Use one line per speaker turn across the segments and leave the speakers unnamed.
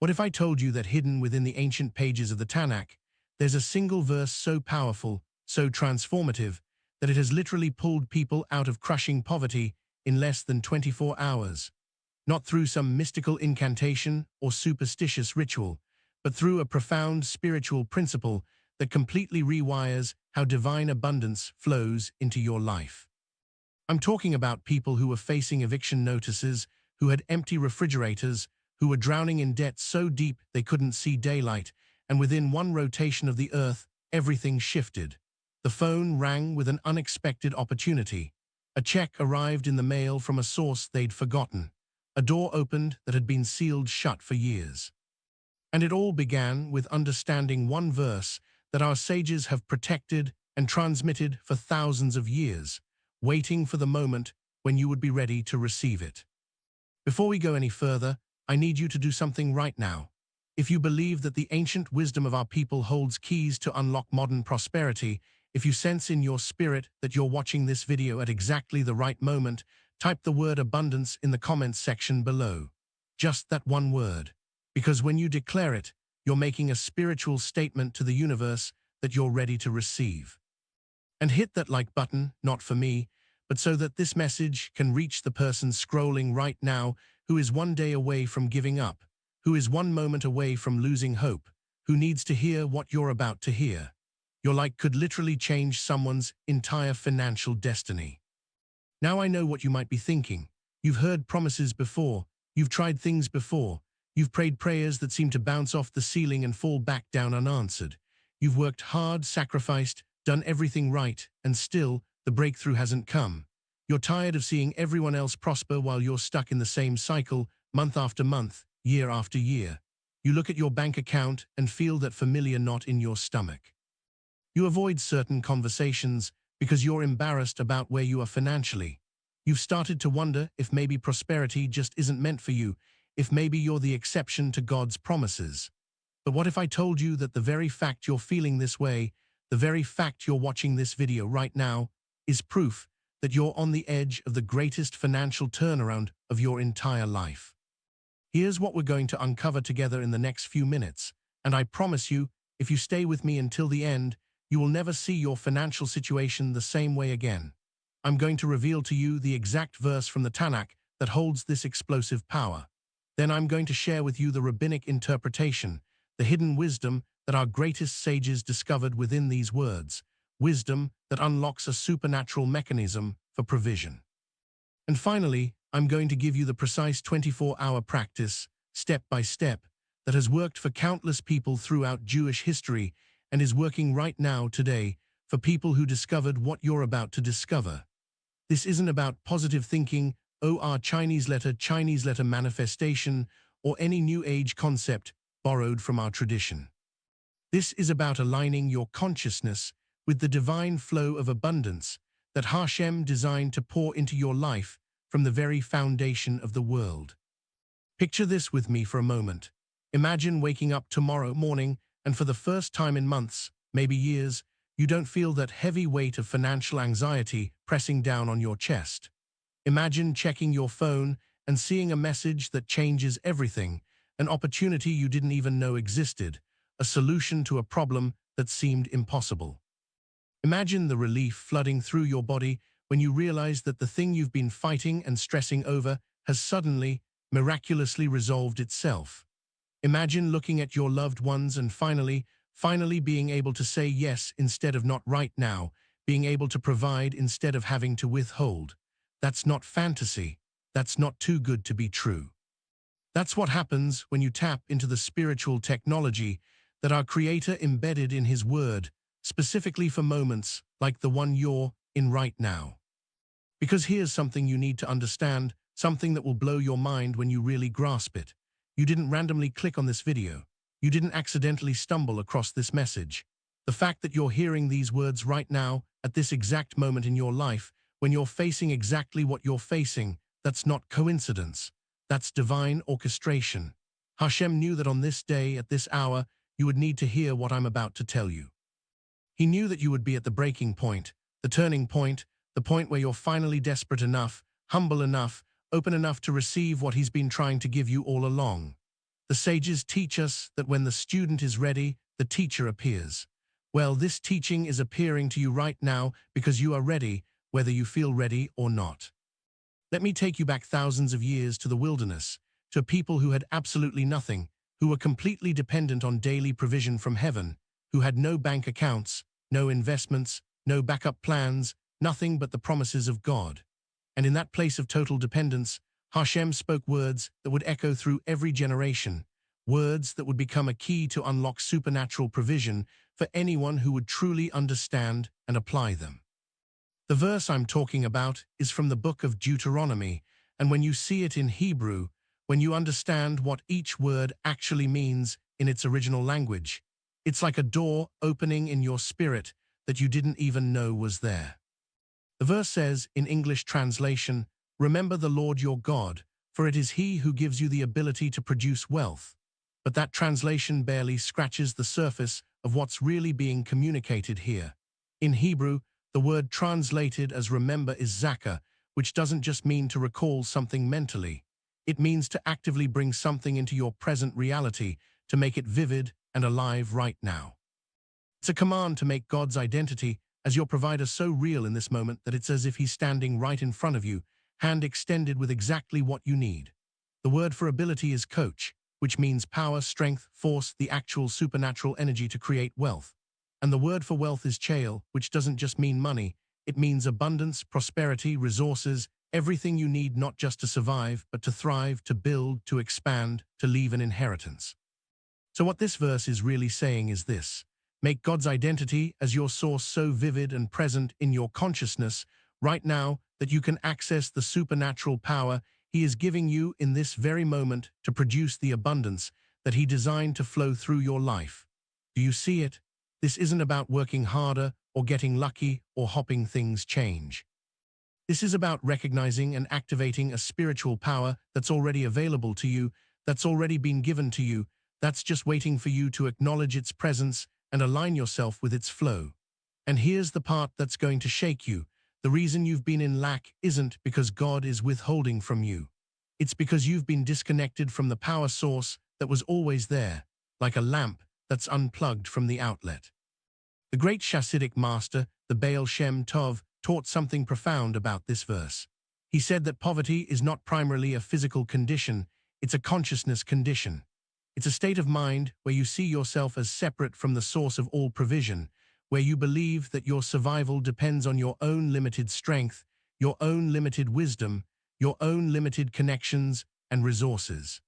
What if I told you that hidden within the ancient pages of the Tanakh, there's a single verse so powerful, so transformative, that it has literally pulled people out of crushing poverty in less than 24 hours? Not through some mystical incantation or superstitious ritual, but through a profound spiritual principle that completely rewires how divine abundance flows into your life. I'm talking about people who were facing eviction notices, who had empty refrigerators, who were drowning in debt so deep they couldn't see daylight, and within one rotation of the earth, everything shifted. The phone rang with an unexpected opportunity. A check arrived in the mail from a source they'd forgotten. A door opened that had been sealed shut for years. And it all began with understanding one verse that our sages have protected and transmitted for thousands of years, waiting for the moment when you would be ready to receive it. Before we go any further, I need you to do something right now. If you believe that the ancient wisdom of our people holds keys to unlock modern prosperity, if you sense in your spirit that you're watching this video at exactly the right moment, type the word abundance in the comments section below. Just that one word. Because when you declare it, you're making a spiritual statement to the universe that you're ready to receive. And hit that like button, not for me, but so that this message can reach the person scrolling right now who is one day away from giving up, who is one moment away from losing hope, who needs to hear what you're about to hear. Your like could literally change someone's entire financial destiny. Now I know what you might be thinking. You've heard promises before, you've tried things before, you've prayed prayers that seem to bounce off the ceiling and fall back down unanswered. You've worked hard, sacrificed, done everything right, and still, the breakthrough hasn't come. You're tired of seeing everyone else prosper while you're stuck in the same cycle, month after month, year after year. You look at your bank account and feel that familiar knot in your stomach. You avoid certain conversations because you're embarrassed about where you are financially. You've started to wonder if maybe prosperity just isn't meant for you, if maybe you're the exception to God's promises. But what if I told you that the very fact you're feeling this way, the very fact you're watching this video right now, is proof that you're on the edge of the greatest financial turnaround of your entire life? Here's what we're going to uncover together in the next few minutes, and I promise you, if you stay with me until the end, you will never see your financial situation the same way again. I'm going to reveal to you the exact verse from the Tanakh that holds this explosive power. Then I'm going to share with you the rabbinic interpretation, the hidden wisdom that our greatest sages discovered within these words, wisdom that unlocks a supernatural mechanism for provision. And finally, I'm going to give you the precise 24-hour practice, step by step, that has worked for countless people throughout Jewish history and is working right now today for people who discovered what you're about to discover. This isn't about positive thinking, or Chinese letter manifestation, or any New Age concept borrowed from our tradition. This is about aligning your consciousness with the divine flow of abundance that Hashem designed to pour into your life from the very foundation of the world. Picture this with me for a moment. Imagine waking up tomorrow morning and for the first time in months, maybe years, you don't feel that heavy weight of financial anxiety pressing down on your chest. Imagine checking your phone and seeing a message that changes everything, an opportunity you didn't even know existed, a solution to a problem that seemed impossible. Imagine the relief flooding through your body when you realize that the thing you've been fighting and stressing over has suddenly, miraculously resolved itself. Imagine looking at your loved ones and finally being able to say yes instead of not right now, being able to provide instead of having to withhold. That's not fantasy. That's not too good to be true. That's what happens when you tap into the spiritual technology that our Creator embedded in His Word, specifically for moments like the one you're in right now. Because here's something you need to understand, something that will blow your mind when you really grasp it. You didn't randomly click on this video. You didn't accidentally stumble across this message. The fact that you're hearing these words right now, at this exact moment in your life, when you're facing exactly what you're facing, that's not coincidence. That's divine orchestration. Hashem knew that on this day, at this hour, you would need to hear what I'm about to tell you. He knew that you would be at the breaking point, the turning point, the point where you're finally desperate enough, humble enough, open enough to receive what He's been trying to give you all along. The sages teach us that when the student is ready, the teacher appears. Well, this teaching is appearing to you right now because you are ready, whether you feel ready or not. Let me take you back thousands of years to the wilderness, to people who had absolutely nothing, who were completely dependent on daily provision from heaven, who had no bank accounts, no investments, no backup plans, nothing but the promises of God. And in that place of total dependence, Hashem spoke words that would echo through every generation, words that would become a key to unlock supernatural provision for anyone who would truly understand and apply them. The verse I'm talking about is from the book of Deuteronomy, and when you see it in Hebrew, when you understand what each word actually means in its original language, it's like a door opening in your spirit that you didn't even know was there. The verse says, in English translation, "Remember the Lord your God, for it is He who gives you the ability to produce wealth." But that translation barely scratches the surface of what's really being communicated here. In Hebrew, the word translated as remember is zakah, which doesn't just mean to recall something mentally. It means to actively bring something into your present reality, to make it vivid and alive right now. It's a command to make God's identity as your provider so real in this moment that it's as if He's standing right in front of you, hand extended with exactly what you need. The word for ability is coach, which means power, strength, force, the actual supernatural energy to create wealth. And the word for wealth is chayil, which doesn't just mean money, it means abundance, prosperity, resources, everything you need not just to survive, but to thrive, to build, to expand, to leave an inheritance. So what this verse is really saying is this: make God's identity as your source so vivid and present in your consciousness right now that you can access the supernatural power He is giving you in this very moment to produce the abundance that He designed to flow through your life. Do you see it? This isn't about working harder or getting lucky or hoping things change. This is about recognizing and activating a spiritual power that's already available to you, that's already been given to you, that's just waiting for you to acknowledge its presence and align yourself with its flow. And here's the part that's going to shake you. The reason you've been in lack isn't because God is withholding from you. It's because you've been disconnected from the power source that was always there, like a lamp that's unplugged from the outlet. The great Hasidic master, the Baal Shem Tov, taught something profound about this verse. He said that poverty is not primarily a physical condition, it's a consciousness condition. It's a state of mind where you see yourself as separate from the source of all provision, where you believe that your survival depends on your own limited strength, your own limited wisdom, your own limited connections and resources.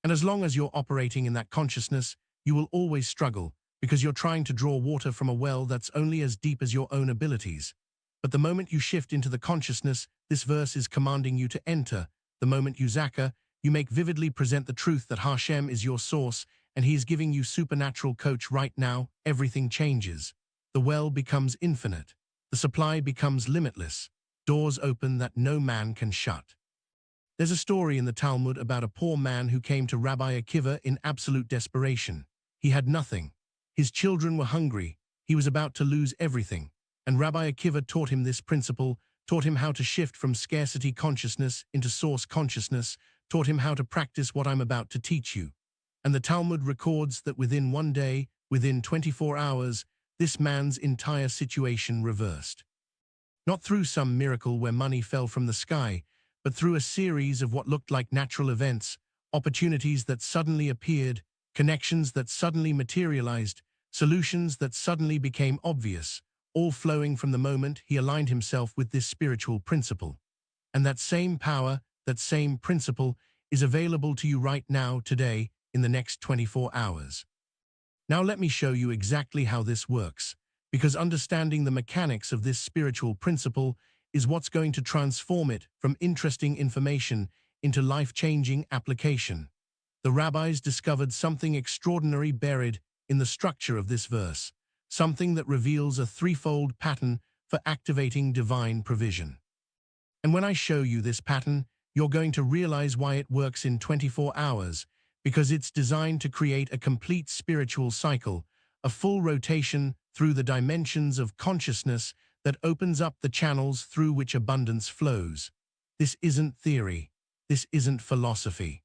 And as long as you're operating in that consciousness, you will always struggle, because you're trying to draw water from a well that's only as deep as your own abilities. But the moment you shift into the consciousness this verse is commanding you to enter, the moment you zakah, you make vividly present the truth that Hashem is your source and He is giving you supernatural coach right now, everything changes. The well becomes infinite. The supply becomes limitless. Doors open that no man can shut. There's a story in the Talmud about a poor man who came to Rabbi Akiva in absolute desperation. He had nothing. His children were hungry. He was about to lose everything. And Rabbi Akiva taught him this principle, taught him how to shift from scarcity consciousness into source consciousness, taught him how to practice what I'm about to teach you. And the Talmud records that within one day, within 24 hours, this man's entire situation reversed. Not through some miracle where money fell from the sky, but through a series of what looked like natural events, opportunities that suddenly appeared, connections that suddenly materialized, solutions that suddenly became obvious, all flowing from the moment he aligned himself with this spiritual principle. And that same power, that same principle, is available to you right now, today, in the next 24 hours. Now let me show you exactly how this works, because understanding the mechanics of this spiritual principle is what's going to transform it from interesting information into life-changing application. The rabbis discovered something extraordinary buried in the structure of this verse, something that reveals a threefold pattern for activating divine provision. And when I show you this pattern, you're going to realize why it works in 24 hours, because it's designed to create a complete spiritual cycle, a full rotation through the dimensions of consciousness that opens up the channels through which abundance flows. This isn't theory. This isn't philosophy.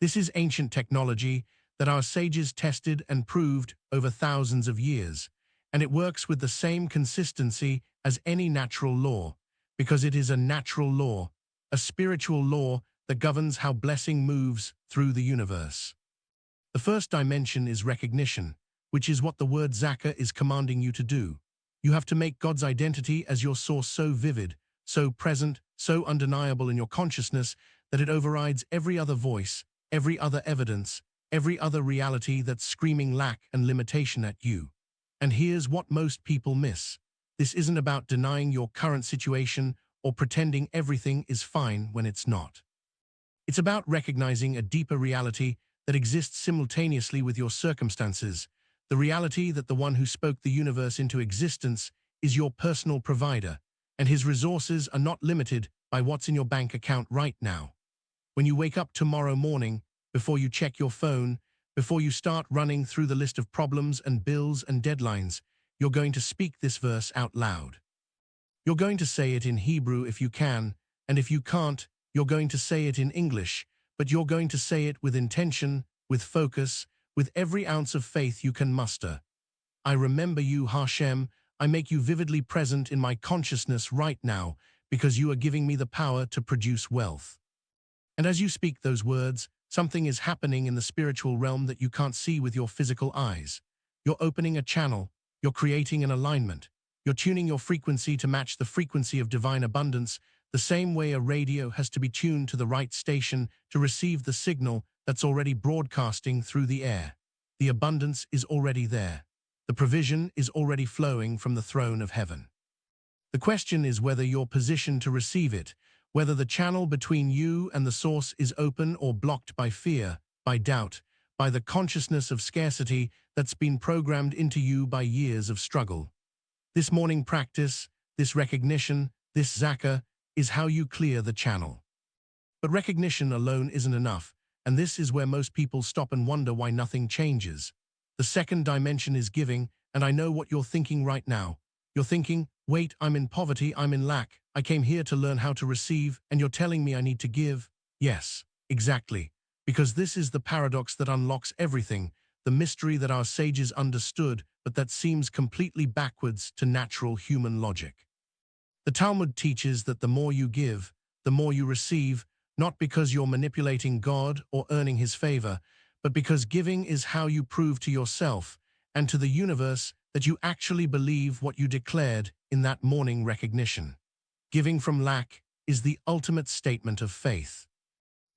This is ancient technology that our sages tested and proved over thousands of years, and it works with the same consistency as any natural law, because it is a natural law, a spiritual law that governs how blessing moves through the universe. The first dimension is recognition, which is what the word zakah is commanding you to do. You have to make God's identity as your source so vivid, so present, so undeniable in your consciousness that it overrides every other voice, every other evidence, every other reality that's screaming lack and limitation at you. And here's what most people miss. This isn't about denying your current situation or pretending everything is fine when it's not. It's about recognizing a deeper reality that exists simultaneously with your circumstances, the reality that the one who spoke the universe into existence is your personal provider, and his resources are not limited by what's in your bank account right now. When you wake up tomorrow morning, before you check your phone, before you start running through the list of problems and bills and deadlines, you're going to speak this verse out loud. You're going to say it in Hebrew if you can, and if you can't, you're going to say it in English, but you're going to say it with intention, with focus, with every ounce of faith you can muster. I remember you, Hashem. I make you vividly present in my consciousness right now because you are giving me the power to produce wealth. And as you speak those words, something is happening in the spiritual realm that you can't see with your physical eyes. You're opening a channel, you're creating an alignment, you're tuning your frequency to match the frequency of divine abundance, the same way a radio has to be tuned to the right station to receive the signal that's already broadcasting through the air. The abundance is already there. The provision is already flowing from the throne of heaven. The question is whether you're positioned to receive it, whether the channel between you and the source is open or blocked by fear, by doubt, by the consciousness of scarcity that's been programmed into you by years of struggle. This morning practice, this recognition, this zakah, is how you clear the channel. But recognition alone isn't enough, and this is where most people stop and wonder why nothing changes. The second dimension is giving, and I know what you're thinking right now. You're thinking, wait, I'm in poverty, I'm in lack, I came here to learn how to receive, and you're telling me I need to give? Yes, exactly. Because this is the paradox that unlocks everything, the mystery that our sages understood, but that seems completely backwards to natural human logic. The Talmud teaches that the more you give, the more you receive, not because you're manipulating God or earning his favor, but because giving is how you prove to yourself and to the universe that you actually believe what you declared in that morning recognition. Giving from lack is the ultimate statement of faith.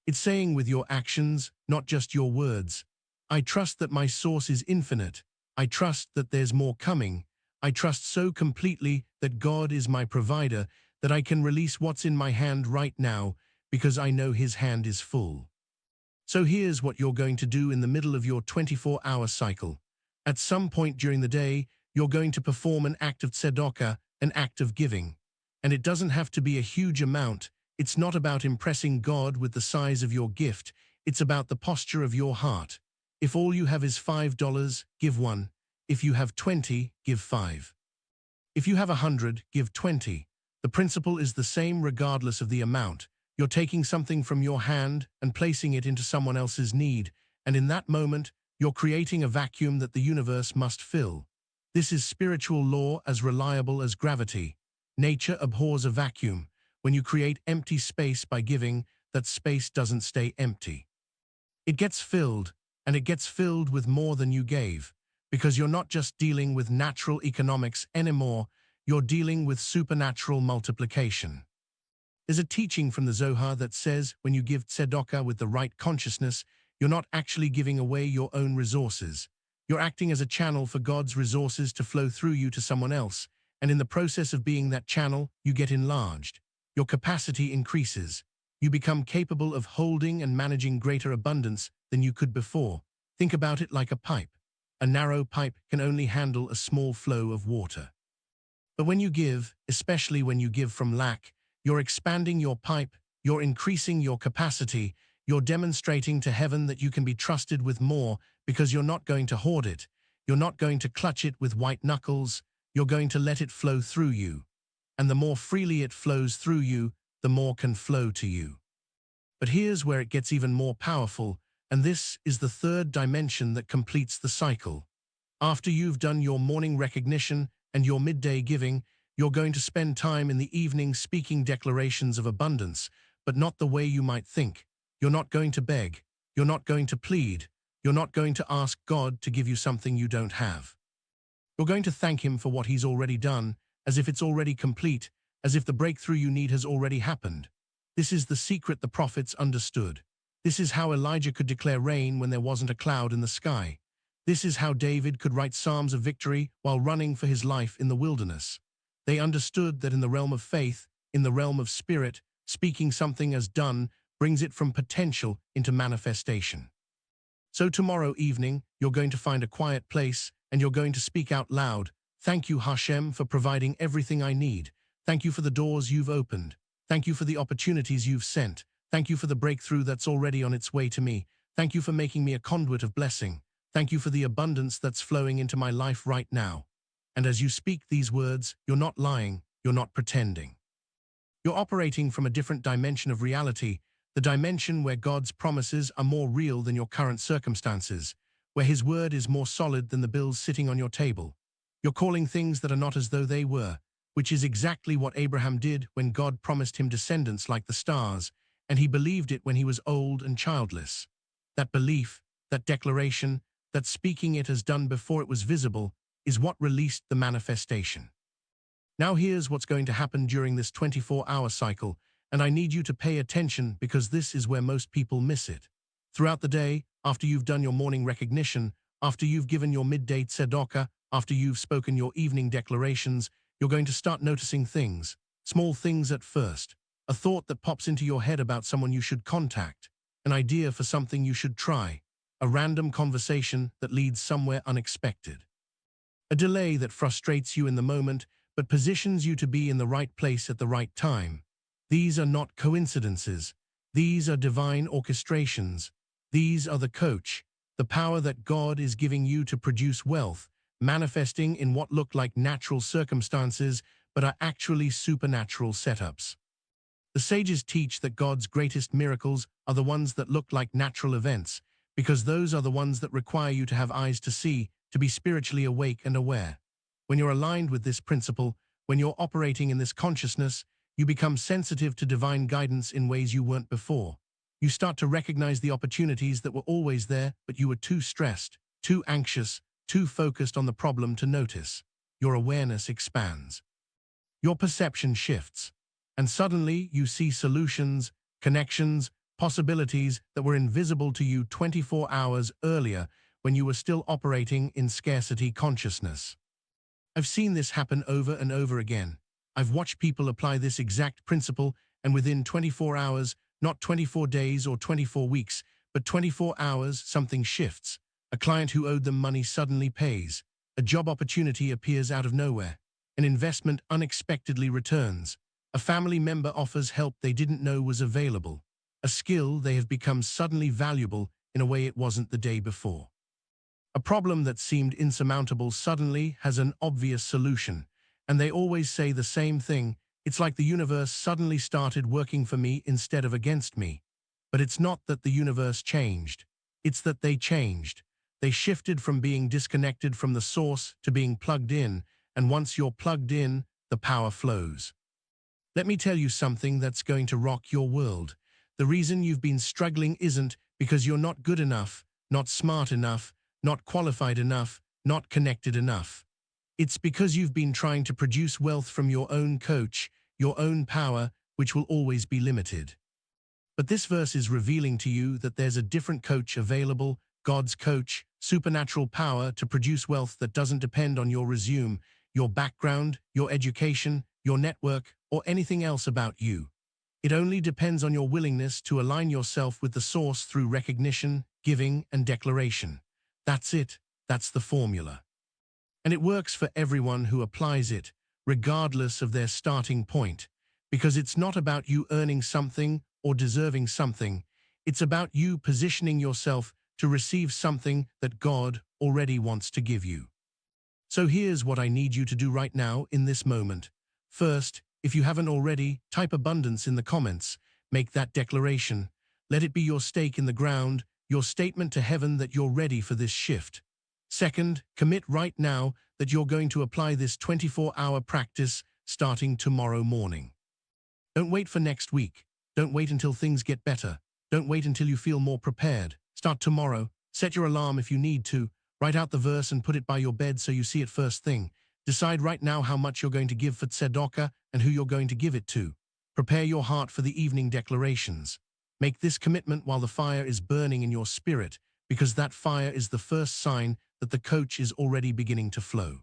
It's saying with your actions, not just your words, I trust that my source is infinite. I trust that there's more coming. I trust so completely that God is my provider that I can release what's in my hand right now because I know his hand is full. So here's what you're going to do in the middle of your 24-hour cycle. At some point during the day, you're going to perform an act of tzedakah, an act of giving. And it doesn't have to be a huge amount. It's not about impressing God with the size of your gift. It's about the posture of your heart. If all you have is $5, give 1. If you have 20, give 5. If you have 100, give 20. The principle is the same regardless of the amount. You're taking something from your hand and placing it into someone else's need, and in that moment, you're creating a vacuum that the universe must fill. This is spiritual law as reliable as gravity. Nature abhors a vacuum. When you create empty space by giving, that space doesn't stay empty. It gets filled, and it gets filled with more than you gave, because you're not just dealing with natural economics anymore, you're dealing with supernatural multiplication. There's a teaching from the Zohar that says when you give tzedakah with the right consciousness, you're not actually giving away your own resources. You're acting as a channel for God's resources to flow through you to someone else, and in the process of being that channel, you get enlarged. Your capacity increases. You become capable of holding and managing greater abundance than you could before. Think about it like a pipe. A narrow pipe can only handle a small flow of water. But when you give, especially when you give from lack, you're expanding your pipe, you're increasing your capacity, you're demonstrating to heaven that you can be trusted with more because you're not going to hoard it. You're not going to clutch it with white knuckles. You're going to let it flow through you. And the more freely it flows through you, the more can flow to you. But here's where it gets even more powerful, And this is the third dimension that completes the cycle. After you've done your morning recognition and your midday giving, you're going to spend time in the evening speaking declarations of abundance, but not the way you might think. You're not going to beg. You're not going to plead. You're not going to ask God to give you something you don't have. You're going to thank Him for what He's already done, as if it's already complete, as if the breakthrough you need has already happened. This is the secret the prophets understood. This is how Elijah could declare rain when there wasn't a cloud in the sky. This is how David could write psalms of victory while running for his life in the wilderness. They understood that in the realm of faith, in the realm of spirit, speaking something as done brings it from potential into manifestation. So tomorrow evening, you're going to find a quiet place and you're going to speak out loud. Thank you, Hashem, for providing everything I need. Thank you for the doors you've opened. Thank you for the opportunities you've sent. Thank you for the breakthrough that's already on its way to me. Thank you for making me a conduit of blessing. Thank you for the abundance that's flowing into my life right now. And as you speak these words, you're not lying, you're not pretending. You're operating from a different dimension of reality, the dimension where God's promises are more real than your current circumstances, where His word is more solid than the bills sitting on your table. You're calling things that are not as though they were, which is exactly what Abraham did when God promised him descendants like the stars, and he believed it when he was old and childless. That belief, that declaration, that speaking it as done before it was visible, is what released the manifestation. Now here's what's going to happen during this 24-hour cycle, and I need you to pay attention because this is where most people miss it. Throughout the day, after you've done your morning recognition, after you've given your midday tzedakah, after you've spoken your evening declarations, you're going to start noticing things, small things at first, a thought that pops into your head about someone you should contact, an idea for something you should try, a random conversation that leads somewhere unexpected. A delay that frustrates you in the moment but positions you to be in the right place at the right time. These are not coincidences. These are divine orchestrations. These are the coach, the power that God is giving you to produce wealth, manifesting in what look like natural circumstances but are actually supernatural setups. The sages teach that God's greatest miracles are the ones that look like natural events, because those are the ones that require you to have eyes to see, to be spiritually awake and aware. When you're aligned with this principle, when you're operating in this consciousness, you become sensitive to divine guidance in ways you weren't before. You start to recognize the opportunities that were always there, but you were too stressed, too anxious, too focused on the problem to notice. Your awareness expands. Your perception shifts. And suddenly you see solutions, connections, possibilities that were invisible to you 24 hours earlier when you were still operating in scarcity consciousness. I've seen this happen over and over again. I've watched people apply this exact principle, and within 24 hours, not 24 days or 24 weeks, but 24 hours, something shifts. A client who owed them money suddenly pays. A job opportunity appears out of nowhere. An investment unexpectedly returns. A family member offers help they didn't know was available. A skill they have become suddenly valuable in a way it wasn't the day before. A problem that seemed insurmountable suddenly has an obvious solution, and they always say the same thing. It's like the universe suddenly started working for me instead of against me. But it's not that the universe changed. It's that they changed. They shifted from being disconnected from the source to being plugged in, and once you're plugged in, the power flows. Let me tell you something that's going to rock your world. The reason you've been struggling isn't because you're not good enough, not smart enough, not qualified enough, not connected enough. It's because you've been trying to produce wealth from your own coach, your own power, which will always be limited. But this verse is revealing to you that there's a different coach available, God's coach, supernatural power to produce wealth that doesn't depend on your resume, your background, your education, your network, or anything else about you. It only depends on your willingness to align yourself with the source through recognition, giving, and declaration. That's it. That's the formula. And it works for everyone who applies it, regardless of their starting point, because it's not about you earning something or deserving something. It's about you positioning yourself to receive something that God already wants to give you. So here's what I need you to do right now in this moment. First, if you haven't already, type abundance in the comments. Make that declaration. Let it be your stake in the ground. your statement to heaven that you're ready for this shift. Second, commit right now that you're going to apply this 24-hour practice starting tomorrow morning. Don't wait for next week. Don't wait until things get better. Don't wait until you feel more prepared. Start tomorrow. Set your alarm if you need to. Write out the verse and put it by your bed so you see it first thing. Decide right now how much you're going to give for tzedakah and who you're going to give it to. Prepare your heart for the evening declarations. Make this commitment while the fire is burning in your spirit, because that fire is the first sign that the coach is already beginning to flow.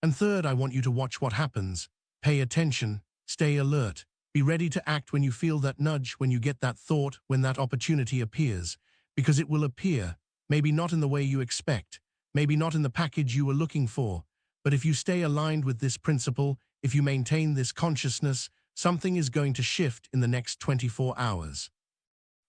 And third, I want you to watch what happens. Pay attention. Stay alert. Be ready to act when you feel that nudge, when you get that thought, when that opportunity appears, because it will appear, maybe not in the way you expect, maybe not in the package you were looking for, but if you stay aligned with this principle, if you maintain this consciousness, something is going to shift in the next 24 hours.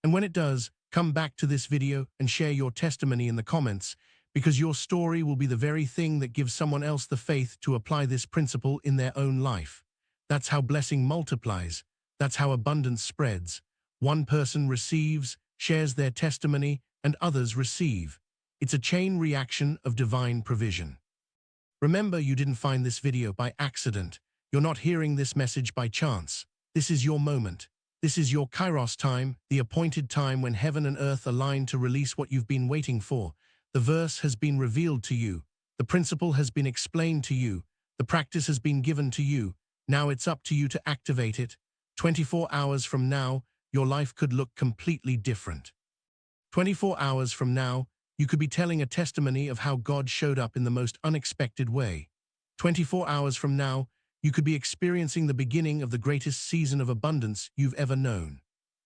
And when it does, come back to this video and share your testimony in the comments, because your story will be the very thing that gives someone else the faith to apply this principle in their own life. That's how blessing multiplies. That's how abundance spreads. One person receives, shares their testimony, and others receive. It's a chain reaction of divine provision. Remember, you didn't find this video by accident. You're not hearing this message by chance. This is your moment. This is your Kairos time, the appointed time when heaven and earth align to release what you've been waiting for. The verse has been revealed to you. The principle has been explained to you. The practice has been given to you. Now it's up to you to activate it. 24 hours from now, your life could look completely different. 24 hours from now, you could be telling a testimony of how God showed up in the most unexpected way. 24 hours from now, you could be experiencing the beginning of the greatest season of abundance you've ever known.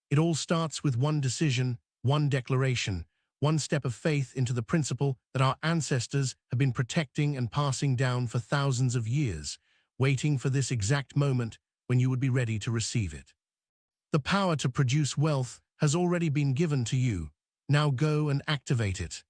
It all starts with one decision, one declaration, one step of faith into the principle that our ancestors have been protecting and passing down for thousands of years, waiting for this exact moment when you would be ready to receive it. The power to produce wealth has already been given to you. Now go and activate it.